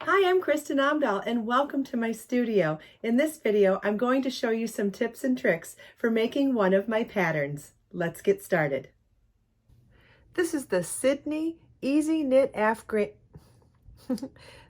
Hi, I'm Kristin Omdahl and welcome to my studio. In this video, I'm going to show you some tips and tricks for making one of my patterns. Let's get started. This is the Sydney Easy Knit Afghan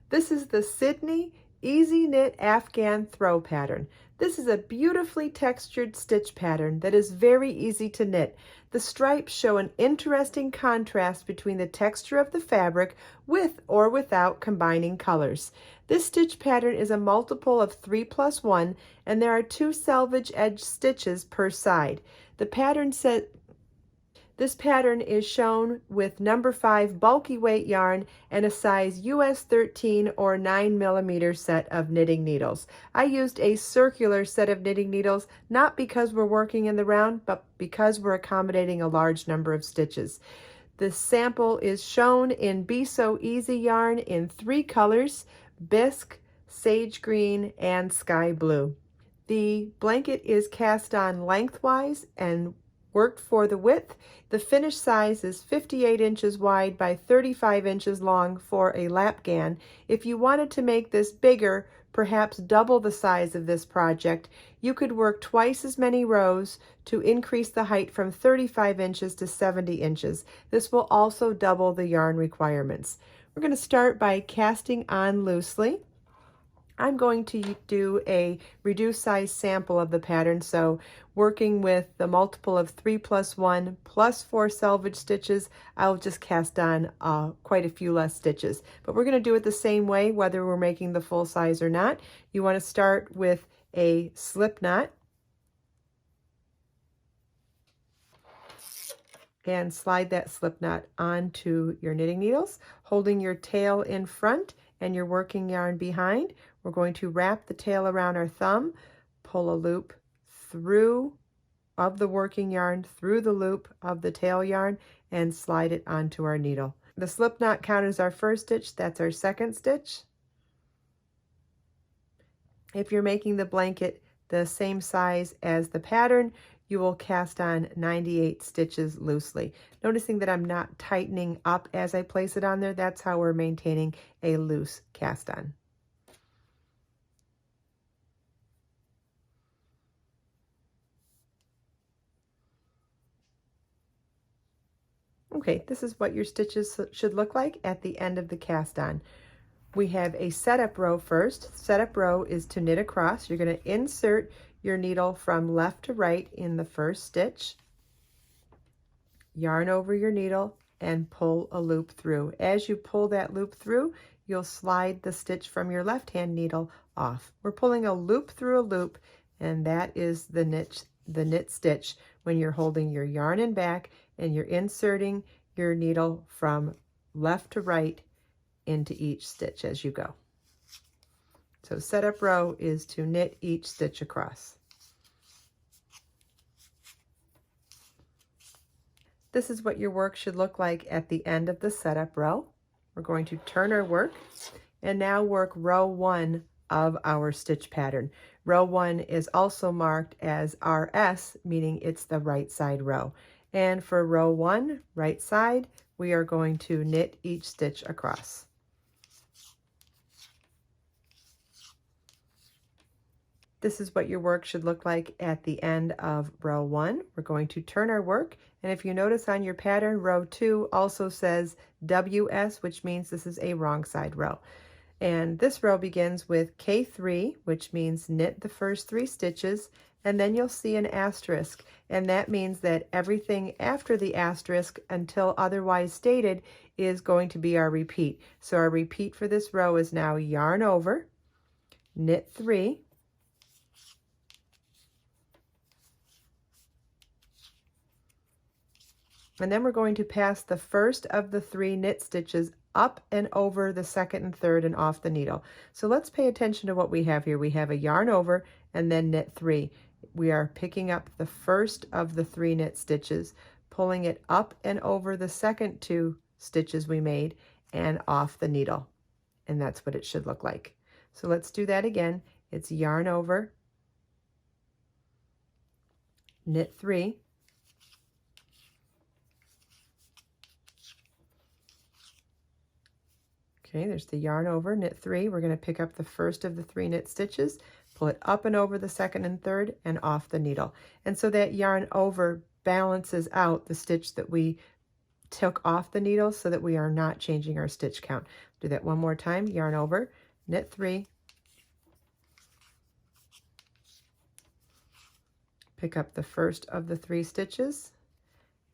This is the Sydney Easy Knit Afghan Throw pattern. This is a beautifully textured stitch pattern that is very easy to knit. The stripes show an interesting contrast between the texture of the fabric with or without combining colors. This stitch pattern is a multiple of 3+1 and there are 2 selvage edge stitches per side. This pattern is shown with number 5 bulky weight yarn and a size US 13 or 9mm set of knitting needles. I used a circular set of knitting needles, not because we're working in the round, but because we're accommodating a large number of stitches. This sample is shown in Be So Easy yarn in 3 colors, bisque, sage green, and sky blue. The blanket is cast on lengthwise and worked for the width. The finished size is 58 inches wide by 35 inches long for a Lapghan. If you wanted to make this bigger, perhaps double the size of this project, you could work twice as many rows to increase the height from 35 inches to 70 inches. This will also double the yarn requirements. We're going to start by casting on loosely. I'm going to do a reduced size sample of the pattern, so working with the multiple of 3+1 plus 4 selvage stitches, I'll just cast on quite a few less stitches. But we're going to do it the same way, whether we're making the full size or not. You want to start with a slip knot and slide that slip knot onto your knitting needles, holding your tail in front and your working yarn behind. We're going to wrap the tail around our thumb, pull a loop through of the working yarn, through the loop of the tail yarn, and slide it onto our needle. The slip knot counts as our first stitch, that's our second stitch. If you're making the blanket the same size as the pattern, you will cast on 98 stitches loosely. Noticing that I'm not tightening up as I place it on there, that's how we're maintaining a loose cast on. Okay, this is what your stitches should look like at the end of the cast on. We have a setup row first. Setup row is to knit across. You're going to insert your needle from left to right in the first stitch, yarn over your needle, and pull a loop through. As you pull that loop through, you'll slide the stitch from your left hand needle off. We're pulling a loop through a loop, and that is the knit stitch when you're holding your yarn in back and you're inserting your needle from left to right into each stitch as you go. So setup row is to knit each stitch across. This is what your work should look like at the end of the setup row. We're going to turn our work and now work row 1 of our stitch pattern. Row 1 is also marked as RS, meaning it's the right side row. And for row 1, right side, we are going to knit each stitch across. This is what your work should look like at the end of row 1. We're going to turn our work, and if you notice on your pattern, row 2 also says WS, which means this is a wrong side row. And this row begins with K3, which means knit the first 3 stitches, and then you'll see an asterisk, and that means that everything after the asterisk until otherwise stated is going to be our repeat. So our repeat for this row is now yarn over, knit 3, and then we're going to pass the first of the 3 knit stitches up and over the second and third and off the needle. So let's pay attention to what we have here. We have a yarn over and then knit 3. We are picking up the first of the 3 knit stitches, pulling it up and over the second 2 stitches we made and off the needle. And that's what it should look like. So let's do that again. It's yarn over, knit 3, Okay, there's the yarn over, knit 3. We're going to pick up the first of the 3 knit stitches, pull it up and over the second and third, and off the needle. And so that yarn over balances out the stitch that we took off the needle so that we are not changing our stitch count. Do that one more time, yarn over, knit 3, pick up the first of the 3 stitches,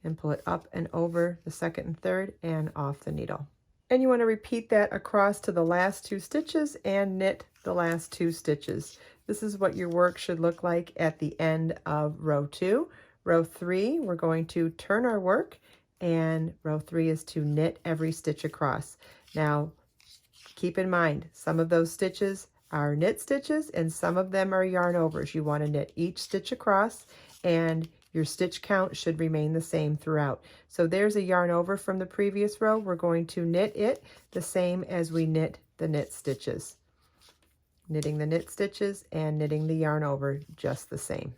and pull it up and over the second and third, and off the needle. And you want to repeat that across to the last 2 stitches and knit the last 2 stitches. This is what your work should look like at the end of row 2. Row 3, we're going to turn our work, and row 3 is to knit every stitch across. Now, keep in mind, some of those stitches are knit stitches and some of them are yarn overs. You want to knit each stitch across, and your stitch count should remain the same throughout. So there's a yarn over from the previous row. We're going to knit it the same as we knit the knit stitches. Knitting the knit stitches and knitting the yarn over just the same.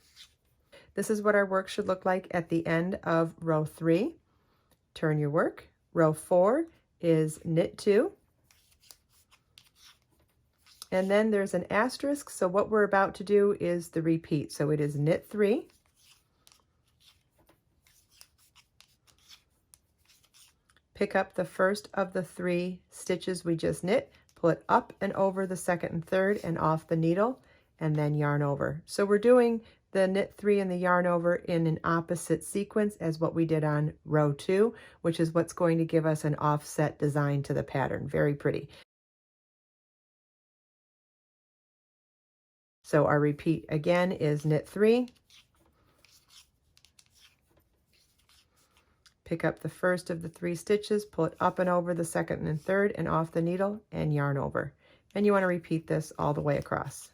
This is what our work should look like at the end of row 3. Turn your work. Row 4 is knit 2. And then there's an asterisk, so what we're about to do is the repeat. So it is knit 3, pick up the first of the 3 stitches we just knit, pull it up and over the second and third and off the needle, and then yarn over. So we're doing the knit 3 and the yarn over in an opposite sequence as what we did on row 2, which is what's going to give us an offset design to the pattern. Very pretty. So our repeat again is knit 3, pick up the first of the 3 stitches, pull it up and over the second and third and off the needle, and yarn over. And you want to repeat this all the way across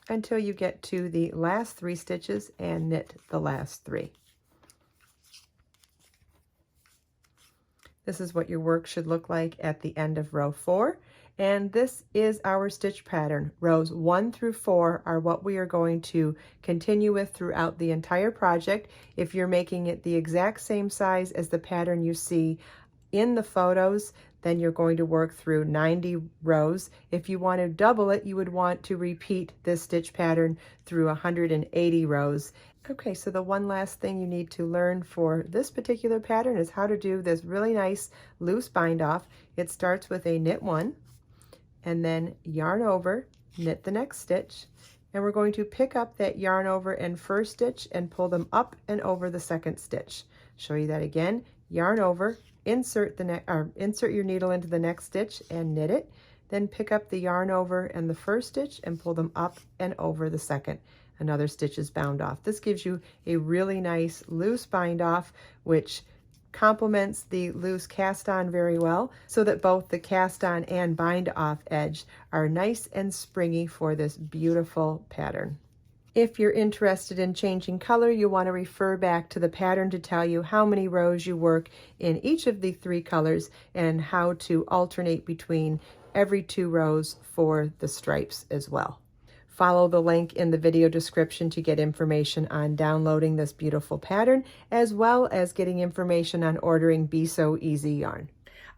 until you get to the last 3 stitches and knit the last 3. This is what your work should look like at the end of row 4. And this is our stitch pattern. Rows 1 through 4 are what we are going to continue with throughout the entire project. If you're making it the exact same size as the pattern you see in the photos, then you're going to work through 90 rows. If you want to double it, you would want to repeat this stitch pattern through 180 rows. Okay, so the one last thing you need to learn for this particular pattern is how to do this really nice loose bind off. It starts with a knit 1, and then yarn over, knit the next stitch, and we're going to pick up that yarn over and first stitch and pull them up and over the second stitch. Show you that again. Yarn over, insert your needle into the next stitch and knit it, then pick up the yarn over and the first stitch and pull them up and over the second. Another stitch is bound off. This gives you a really nice loose bind off, which complements the loose cast on very well, so that both the cast on and bind off edge are nice and springy for this beautiful pattern. If you're interested in changing color, you want to refer back to the pattern to tell you how many rows you work in each of the 3 colors and how to alternate between every 2 rows for the stripes as well. Follow the link in the video description to get information on downloading this beautiful pattern, as well as getting information on ordering Be So Easy yarn.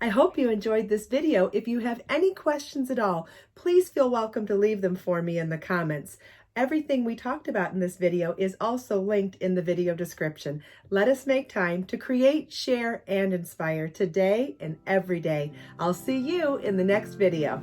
I hope you enjoyed this video. If you have any questions at all, please feel welcome to leave them for me in the comments. Everything we talked about in this video is also linked in the video description. Let us make time to create, share, and inspire today and every day. I'll see you in the next video.